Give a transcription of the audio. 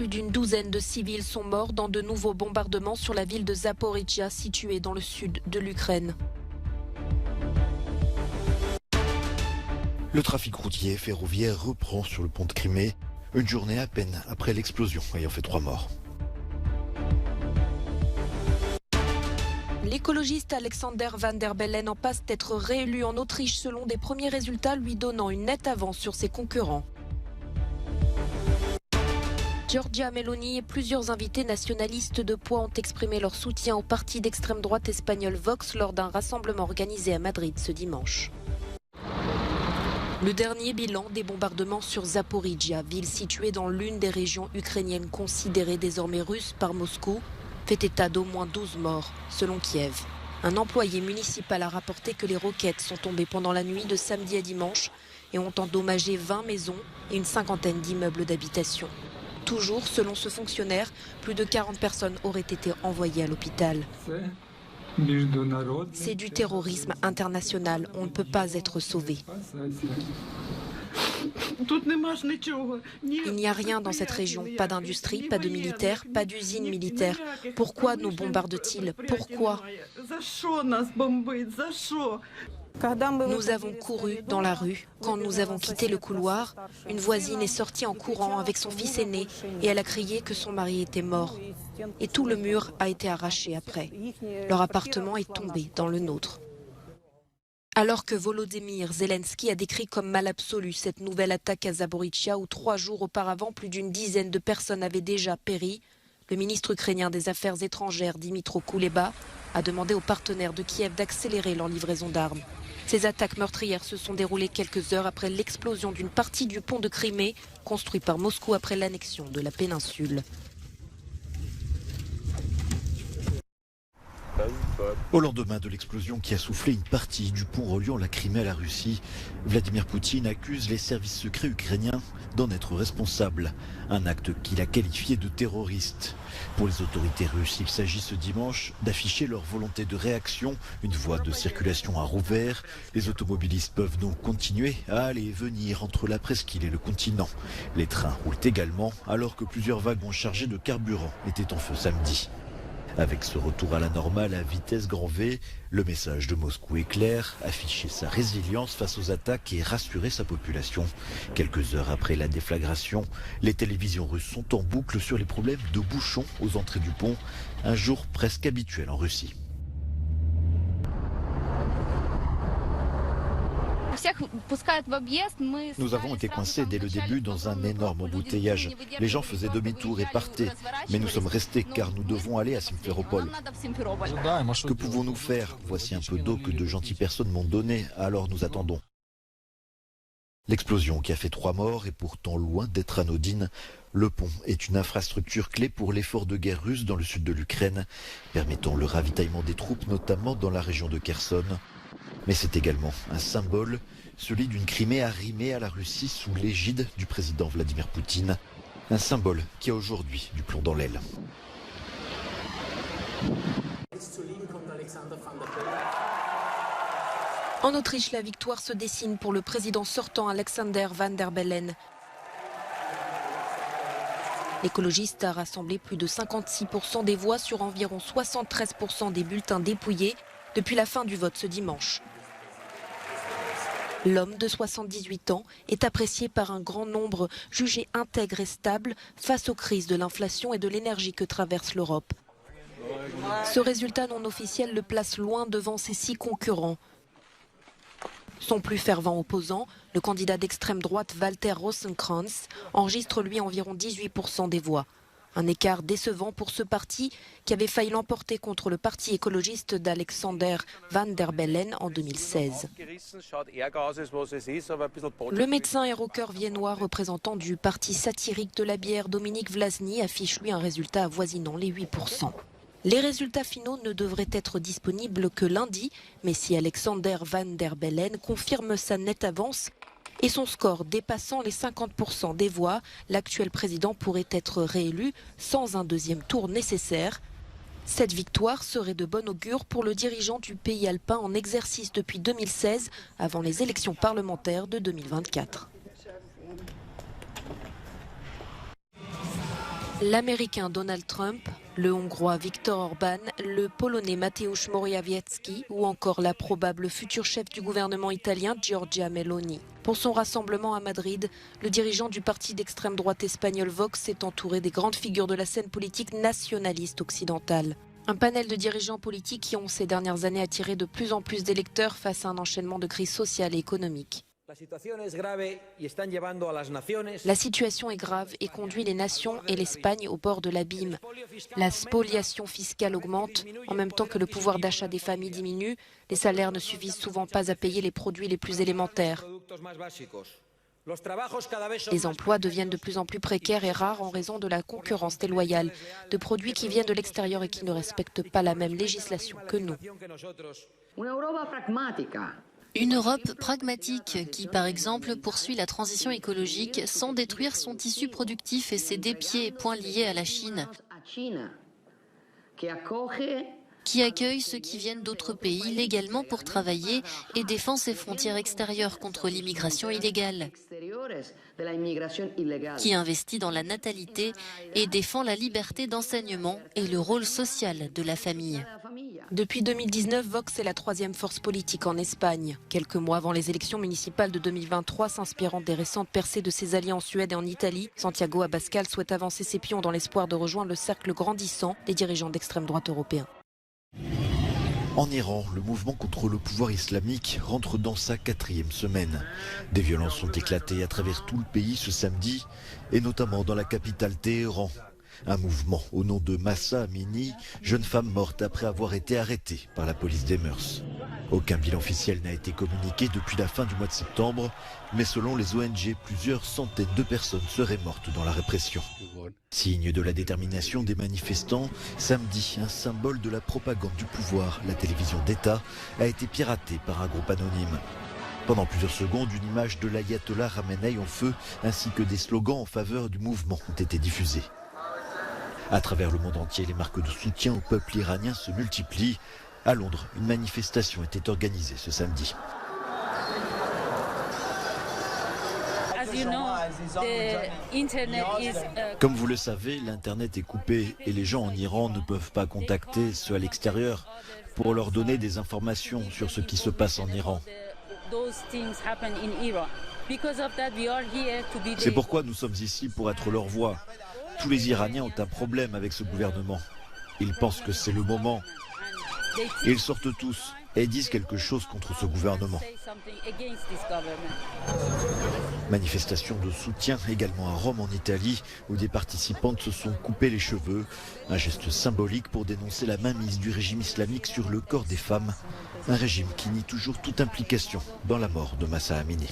plus d'une douzaine de civils sont morts dans de nouveaux bombardements sur la ville de Zaporizhzhia, située dans le sud de l'Ukraine. Le trafic routier et ferroviaire reprend sur le pont de Crimée, une journée à peine après l'explosion ayant fait 3 morts. L'écologiste Alexander Van der Bellen en passe d'être réélu en Autriche selon des premiers résultats lui donnant une nette avance sur ses concurrents. Giorgia Meloni et plusieurs invités nationalistes de poids ont exprimé leur soutien au parti d'extrême droite espagnol Vox lors d'un rassemblement organisé à Madrid ce dimanche. Le dernier bilan des bombardements sur Zaporizhzhia, ville située dans l'une des régions ukrainiennes considérées désormais russes par Moscou, fait état d'au moins 12 morts, selon Kiev. Un employé municipal a rapporté que les roquettes sont tombées pendant la nuit de samedi à dimanche et ont endommagé 20 maisons et une cinquantaine d'immeubles d'habitation. Toujours, selon ce fonctionnaire, plus de 40 personnes auraient été envoyées à l'hôpital. C'est du terrorisme international, on ne peut pas être sauvé. Il n'y a rien dans cette région, pas d'industrie, pas de militaires, pas d'usine militaire. Pourquoi nous bombardent-ils? Pourquoi? Nous avons couru dans la rue. Quand nous avons quitté le couloir, une voisine est sortie en courant avec son fils aîné et elle a crié que son mari était mort. Et tout le mur a été arraché après. Leur appartement est tombé dans le nôtre. Alors que Volodymyr Zelensky a décrit comme mal absolu cette nouvelle attaque à Zaporizhzhia où 3 jours auparavant plus d'une dizaine de personnes avaient déjà péri, le ministre ukrainien des Affaires étrangères Dmytro Kuleba a demandé aux partenaires de Kiev d'accélérer leur livraison d'armes. Ces attaques meurtrières se sont déroulées quelques heures après l'explosion d'une partie du pont de Crimée construit par Moscou après l'annexion de la péninsule. Au lendemain de l'explosion qui a soufflé une partie du pont reliant la Crimée à la Russie, Vladimir Poutine accuse les services secrets ukrainiens d'en être responsables. Un acte qu'il a qualifié de terroriste. Pour les autorités russes, il s'agit ce dimanche d'afficher leur volonté de réaction. Une voie de circulation a rouvert. Les automobilistes peuvent donc continuer à aller et venir entre la presqu'île et le continent. Les trains roulent également alors que plusieurs wagons chargés de carburant étaient en feu samedi. Avec ce retour à la normale à vitesse grand V, le message de Moscou est clair, afficher sa résilience face aux attaques et rassurer sa population. Quelques heures après la déflagration, les télévisions russes sont en boucle sur les problèmes de bouchons aux entrées du pont, un jour presque habituel en Russie. Nous avons été coincés dès le début dans un énorme embouteillage. Les gens faisaient demi-tour et partaient. Mais nous sommes restés car nous devons aller à Simferopol. Que pouvons-nous faire? Voici un peu d'eau que de gentilles personnes m'ont donné, alors nous attendons. L'explosion qui a fait 3 morts est pourtant loin d'être anodine. Le pont est une infrastructure clé pour l'effort de guerre russe dans le sud de l'Ukraine, permettant le ravitaillement des troupes, notamment dans la région de Kherson. Mais c'est également un symbole, celui d'une Crimée arrimée à la Russie sous l'égide du président Vladimir Poutine. Un symbole qui a aujourd'hui du plomb dans l'aile. En Autriche, la victoire se dessine pour le président sortant Alexander Van der Bellen. L'écologiste a rassemblé plus de 56% des voix sur environ 73% des bulletins dépouillés depuis la fin du vote ce dimanche. L'homme de 78 ans est apprécié par un grand nombre, jugé intègre et stable face aux crises de l'inflation et de l'énergie que traverse l'Europe. Ce résultat non officiel le place loin devant ses 6 concurrents. Son plus fervent opposant, le candidat d'extrême droite Walter Rosenkranz, enregistre lui environ 18% des voix. Un écart décevant pour ce parti qui avait failli l'emporter contre le parti écologiste d'Alexander Van der Bellen en 2016. Le médecin et rocker viennois représentant du parti satirique de la bière Dominique Vlasny affiche lui un résultat avoisinant les 8%. Les résultats finaux ne devraient être disponibles que lundi, mais si Alexander Van der Bellen confirme sa nette avance et son score dépassant les 50% des voix, l'actuel président pourrait être réélu sans un deuxième tour nécessaire. Cette victoire serait de bon augure pour le dirigeant du pays alpin en exercice depuis 2016, avant les élections parlementaires de 2024. L'Américain Donald Trump, le Hongrois Viktor Orban, le Polonais Mateusz Morawiecki ou encore la probable future chef du gouvernement italien Giorgia Meloni. Pour son rassemblement à Madrid, le dirigeant du parti d'extrême droite espagnol Vox s'est entouré des grandes figures de la scène politique nationaliste occidentale. Un panel de dirigeants politiques qui ont ces dernières années attiré de plus en plus d'électeurs face à un enchaînement de crises sociales et économiques. La situation est grave et conduit les nations et l'Espagne au bord de l'abîme. La spoliation fiscale augmente en même temps que le pouvoir d'achat des familles diminue. Les salaires ne suffisent souvent pas à payer les produits les plus élémentaires. Les emplois deviennent de plus en plus précaires et rares en raison de la concurrence déloyale de produits qui viennent de l'extérieur et qui ne respectent pas la même législation que nous. Une Europe pragmatique qui, par exemple, poursuit la transition écologique sans détruire son tissu productif et céder pieds et poings liés à la Chine, qui accueille ceux qui viennent d'autres pays légalement pour travailler et défend ses frontières extérieures contre l'immigration illégale, qui investit dans la natalité et défend la liberté d'enseignement et le rôle social de la famille. Depuis 2019, Vox est la troisième force politique en Espagne. Quelques mois avant les élections municipales de 2023, s'inspirant des récentes percées de ses alliés en Suède et en Italie, Santiago Abascal souhaite avancer ses pions dans l'espoir de rejoindre le cercle grandissant des dirigeants d'extrême droite européens. En Iran, le mouvement contre le pouvoir islamique rentre dans sa 4e semaine. Des violences ont éclaté à travers tout le pays ce samedi, et notamment dans la capitale Téhéran. Un mouvement au nom de Mahsa Amini, jeune femme morte après avoir été arrêtée par la police des mœurs. Aucun bilan officiel n'a été communiqué depuis la fin du mois de septembre, mais selon les ONG, plusieurs centaines de personnes seraient mortes dans la répression. Signe de la détermination des manifestants, samedi, un symbole de la propagande du pouvoir, la télévision d'État, a été piratée par un groupe anonyme. Pendant plusieurs secondes, une image de l'ayatollah Khamenei en feu, ainsi que des slogans en faveur du mouvement ont été diffusés. À travers le monde entier, les marques de soutien au peuple iranien se multiplient. À Londres, une manifestation était organisée ce samedi. Comme vous le savez, l'Internet est coupé et les gens en Iran ne peuvent pas contacter ceux à l'extérieur pour leur donner des informations sur ce qui se passe en Iran. C'est pourquoi nous sommes ici pour être leur voix. Tous les Iraniens ont un problème avec ce gouvernement. Ils pensent que c'est le moment. Ils sortent tous et disent quelque chose contre ce gouvernement. Manifestation de soutien également à Rome en Italie, où des participantes se sont coupées les cheveux. Un geste symbolique pour dénoncer la mainmise du régime islamique sur le corps des femmes. Un régime qui nie toujours toute implication dans la mort de Mahsa Amini.